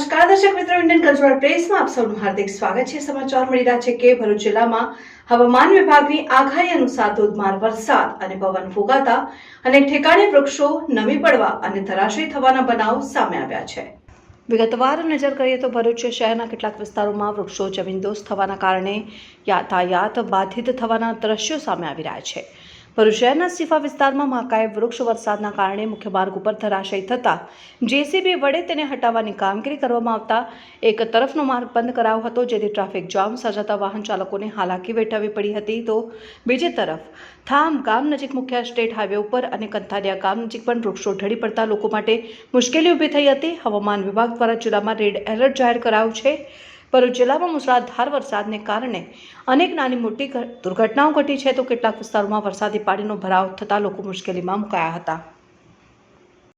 નમસ્કાર દર્શક મિત્રો, ઇન્ડિયન કલ્ચરલ પ્રેસમાં આપ સૌનું હાર્દિક સ્વાગત છે। સમાચાર મળી રહ્યા છે કે ભરૂચ જિલ્લામાં હવામાન વિભાગની આગાહી અનુસાર ધોધમાર વરસાદ અને પવન ફૂંકાતા અનેક ઠેકાણે વૃક્ષો નમી પડવા અને ધરાશયી થવાના બનાવ સામે આવ્યા છે। વિગતવાર નજર કરીએ તો ભરૂચ શહેરના કેટલાક વિસ્તારોમાં વૃક્ષો જમીનદોસ્ત થવાના કારણે યાતાયાત બાધિત થવાના દ્રશ્યો સામે આવી રહ્યા છે। ભરૂચ શહેરના સિફા વિસ્તારમાં મહાકાય વૃક્ષ વરસાદના કારણે મુખ્ય માર્ગ ઉપર ધરાશયી થતા જેસીબી વડે તેને હટાવવાની કામગીરી કરવામાં આવતા એક તરફનો માર્ગ બંધ કરાયો હતો, જેથી ટ્રાફિક જામ સર્જાતા વાહન ચાલકોને હાલાકી વેઠવી પડી હતી। તો બીજી તરફ થામ ગામ નજીક મુખ્ય સ્ટેટ હાઈવે ઉપર અને કંથારિયા ગામ નજીક પણ વૃક્ષો ઢળી પડતા લોકો માટે મુશ્કેલી ઊભી થઈ હતી। હવામાન વિભાગ દ્વારા જિલ્લામાં રેડ એલર્ટ જાહેર કરાયું છે। ભરૂચ જિલ્લામાં મુસળાધાર વરસાદને કારણે અનેક નાની મોટી દુર્ઘટનાઓ ઘટી છે, તો કેટલાક વિસ્તારોમાં વરસાદી પાણીનો ભરાવ થતાં લોકો મુશ્કેલીમાં મુકાયા હતા।